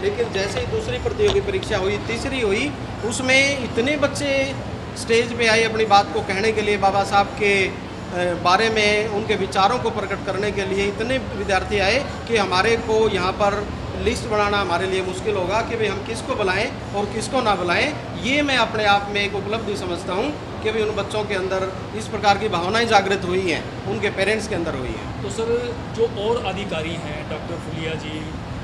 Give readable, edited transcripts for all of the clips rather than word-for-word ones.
लेकिन जैसे ही दूसरी प्रतियोगी परीक्षा हुई, तीसरी हुई, उसमें इतने बच्चे स्टेज पे आए अपनी बात को कहने के लिए, बाबा साहब के बारे में उनके विचारों को प्रकट करने के लिए इतने विद्यार्थी आए कि हमारे को यहाँ पर लिस्ट बनाना हमारे लिए मुश्किल होगा कि भाई हम किसको बुलाएं और किसको ना बुलाएं। ये मैं अपने आप में एक उपलब्धि समझता हूँ कि भाई उन बच्चों के अंदर इस प्रकार की भावनाएं जागृत हुई हैं, उनके पेरेंट्स के अंदर हुई हैं। तो सर, जो और अधिकारी हैं, डॉक्टर फुलिया जी,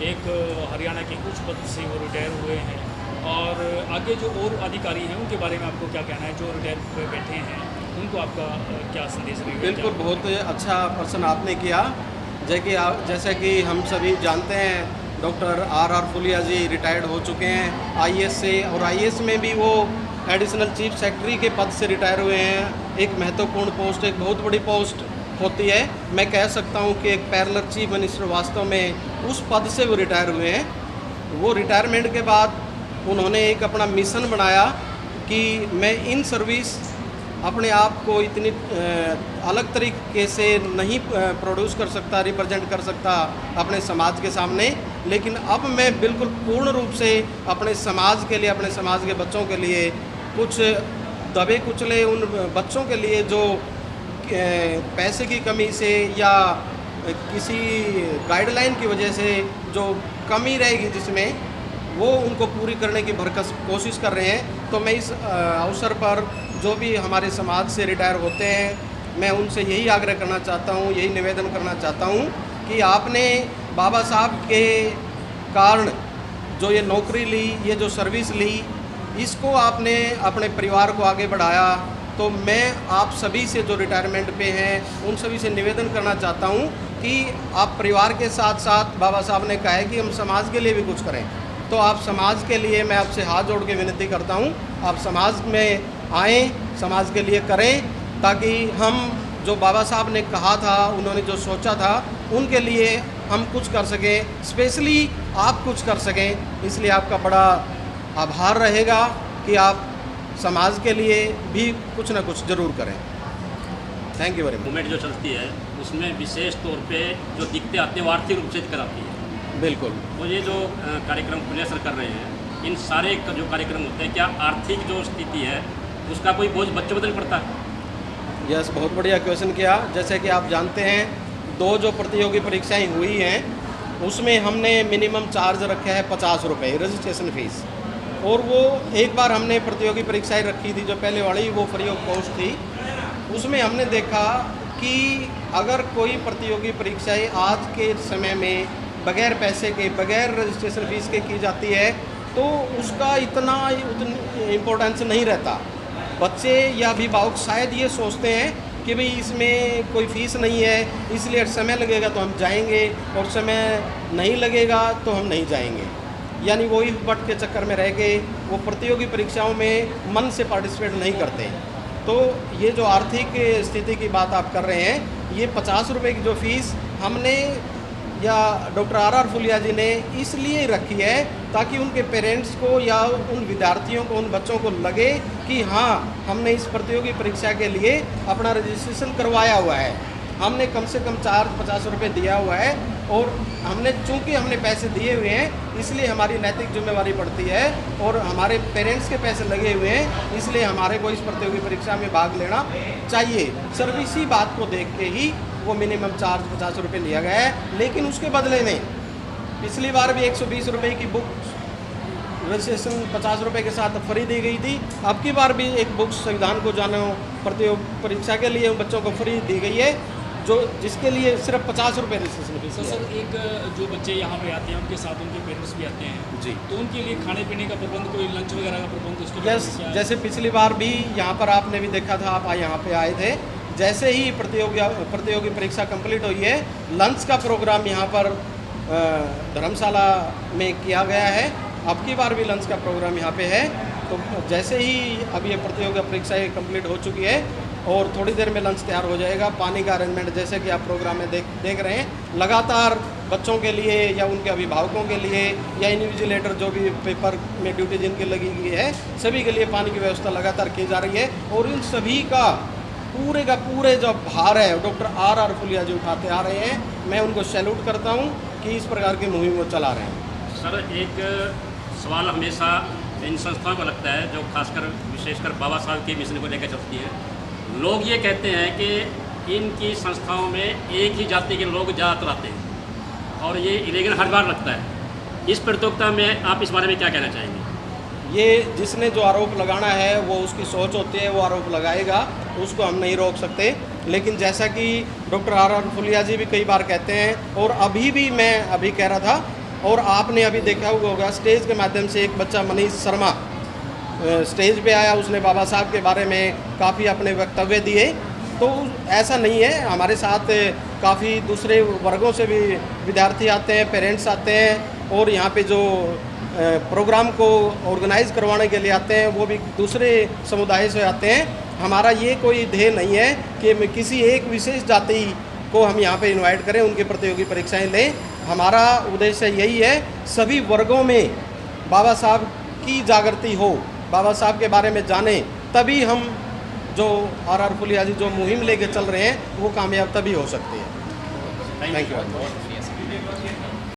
एक हरियाणा के उच्च पद से वो रिटायर हुए हैं, और आगे जो और अधिकारी हैं उनके बारे में आपको क्या कहना है, जो रिटायर हुए बैठे हैं, उनको आपका क्या संदेश रहेगा? बिल्कुल, बहुत अच्छा प्रश्न आपने किया। जैसे कि हम सभी जानते हैं, डॉक्टर आर फुलिया जी रिटायर्ड हो चुके हैं आईएएस से, और आईएएस में भी वो एडिशनल चीफ सेक्रेटरी के पद से रिटायर हुए हैं। एक महत्वपूर्ण पोस्ट, एक बहुत बड़ी पोस्ट होती है। मैं कह सकता हूँ कि एक पैरेलल चीफ मिनिस्टर वास्तव में उस पद से वो रिटायर हुए हैं। वो रिटायरमेंट के बाद उन्होंने एक अपना मिशन बनाया कि मैं इन सर्विस अपने आप को इतनी अलग तरीके से नहीं प्रोड्यूस कर सकता, रिप्रेजेंट कर सकता अपने समाज के सामने, लेकिन अब मैं बिल्कुल पूर्ण रूप से अपने समाज के लिए, अपने समाज के बच्चों के लिए, कुछ दबे कुचले उन बच्चों के लिए जो पैसे की कमी से या किसी गाइडलाइन की वजह से जो कमी रहेगी जिसमें, वो उनको पूरी करने की भरकस कोशिश कर रहे हैं। तो मैं इस अवसर पर जो भी हमारे समाज से रिटायर होते हैं, मैं उनसे यही आग्रह करना चाहता हूँ, यही निवेदन करना चाहता हूँ कि आपने बाबा साहब के कारण जो ये नौकरी ली, ये जो सर्विस ली, इसको आपने अपने परिवार को आगे बढ़ाया। तो मैं आप सभी से जो रिटायरमेंट पे हैं, उन सभी से निवेदन करना चाहता हूँ कि आप परिवार के साथ साथ, बाबा साहब ने कहा है कि हम समाज के लिए भी कुछ करें, तो आप समाज के लिए मैं आपसे हाथ जोड़ के विनती करता हूँ, आप समाज में आएँ, समाज के लिए करें, ताकि हम जो बाबा साहब ने कहा था, उन्होंने जो सोचा था, उनके लिए हम कुछ कर सकें, स्पेशली आप कुछ कर सकें। इसलिए आपका बड़ा आभार रहेगा कि आप समाज के लिए भी कुछ ना कुछ ज़रूर करें। Thank you very much. Movement जो चलती है उसमें विशेष तौर पे जो दिक्कतें आती हैं वो आर्थिक रूप से कराती है। बिल्कुल। तो ये जो कार्यक्रम फुलिया सर कर रहे हैं, इन सारे जो कार्यक्रम होते हैं, क्या आर्थिक जो स्थिति है उसका कोई बोझ बच्चों पर नहीं पड़ता? यस, बहुत बढ़िया क्वेश्चन किया। जैसे कि आप जानते हैं, 2 जो प्रतियोगी परीक्षाएं हुई हैं, उसमें हमने मिनिमम चार्ज रखा है 50 रुपये रजिस्ट्रेशन फ़ीस, और वो एक बार हमने प्रतियोगी परीक्षाएं रखी थी, जो पहले वाली वो फ्री ऑफ कॉस्ट थी। उसमें हमने देखा कि अगर कोई प्रतियोगी परीक्षाएं आज के समय में बगैर पैसे के, बगैर रजिस्ट्रेशन फ़ीस के की जाती है, तो उसका उतनी इम्पोर्टेंस नहीं रहता। बच्चे या अभिभावक शायद ये सोचते हैं कि भाई इसमें कोई फ़ीस नहीं है, इसलिए समय लगेगा तो हम जाएंगे, और समय नहीं लगेगा तो हम नहीं जाएंगे। यानी वो इफ बट के चक्कर में रह के वो प्रतियोगी परीक्षाओं में मन से पार्टिसिपेट नहीं करते। तो ये जो आर्थिक स्थिति की बात आप कर रहे हैं, ये 50 रुपये की जो फ़ीस हमने या डॉक्टर आर फुलिया जी ने इसलिए रखी है ताकि उनके पेरेंट्स को या उन विद्यार्थियों को, उन बच्चों को लगे कि हाँ, हमने इस प्रतियोगी परीक्षा के लिए अपना रजिस्ट्रेशन करवाया हुआ है, हमने कम से कम चार्ज 50 रुपये दिया हुआ है, और हमने चूँकि हमने पैसे दिए हुए हैं इसलिए हमारी नैतिक जिम्मेवारी पड़ती है, और हमारे पेरेंट्स के पैसे लगे हुए हैं, इसलिए हमारे को इस प्रतियोगी परीक्षा में भाग लेना चाहिए। सिर्फ इसी बात को देख के ही वो मिनिमम चार्ज 50 रुपये लिया गया है। लेकिन उसके बदले में पिछली बार भी 120 रुपये की बुक रजिस्ट्रेशन 50 रुपये के साथ फ्री दी गई थी। अब की बार भी एक बुक संविधान को जानो प्रतियोगी परीक्षा के लिए बच्चों को फ्री दी गई है, जो जिसके लिए सिर्फ 50 रुपये रजिस्ट्रेशन फीस है। सर, एक जो बच्चे यहाँ पे आते हैं उनके साथ उनके पेरेंट्स भी आते हैं जी, तो उनके लिए खाने पीने का प्रबंध, कोई लंच वगैरह का प्रबंध उसके? यस, जैसे पिछली बार भी यहाँ पर आपने भी देखा था, आप यहाँ पे आए थे, जैसे ही प्रतियोगी परीक्षा कंप्लीट हुई है, लंच का प्रोग्राम यहाँ पर धर्मशाला में किया गया है। अब की बार भी लंच का प्रोग्राम यहाँ पे है। तो जैसे ही अब ये प्रतियोगी परीक्षाएँ कंप्लीट हो चुकी है और थोड़ी देर में लंच तैयार हो जाएगा, पानी का अरेंजमेंट जैसे कि आप प्रोग्राम में देख रहे हैं, लगातार बच्चों के लिए या उनके अभिभावकों के लिए या इन्विजिलेटर जो भी पेपर में ड्यूटी जिनकी लगी हुई है, सभी के लिए पानी की व्यवस्था लगातार की जा रही है। और इन सभी का पूरे जो भार है डॉक्टर आर फुलिया जी उठाते आ रहे हैं। मैं उनको सैल्यूट करता हूं कि इस प्रकार की मुहिम वो चला रहे हैं। सर एक सवाल हमेशा इन संस्थाओं को लगता है जो खासकर विशेषकर बाबा साहब के मिशन को लेकर चलती है। लोग ये कहते हैं कि इनकी संस्थाओं में एक ही जाति के लोग ज़्यादातर आते हैं और ये इलीगल हर बार लगता है। इस प्रतियोगिता में आप इस बारे में क्या कहना चाहेंगे? ये जिसने जो आरोप लगाना है वो उसकी सोच होती है, वो आरोप लगाएगा, उसको हम नहीं रोक सकते। लेकिन जैसा कि डॉक्टर आर फुलिया जी भी कई बार कहते हैं और अभी भी मैं अभी कह रहा था और आपने अभी देखा होगा स्टेज के माध्यम से एक बच्चा मनीष शर्मा स्टेज पे आया, उसने बाबा साहब के बारे में काफ़ी अपने वक्तव्य दिए। तो ऐसा नहीं है, हमारे साथ काफ़ी दूसरे वर्गों से भी विद्यार्थी आते हैं, पेरेंट्स आते हैं और यहाँ पे जो प्रोग्राम को ऑर्गेनाइज करवाने के लिए आते हैं वो भी दूसरे समुदाय से आते हैं। हमारा ये कोई ध्येय नहीं है कि किसी एक विशेष जाति को हम यहाँ पे इनवाइट करें, उनकी प्रतियोगी परीक्षाएं लें। हमारा उद्देश्य यही है सभी वर्गों में बाबा साहब की जागृति हो, बाबा साहब के बारे में जानें, तभी हम जो आर फुलिया जी जो मुहिम लेके चल रहे हैं वो कामयाब तभी हो सकती है। Thank you.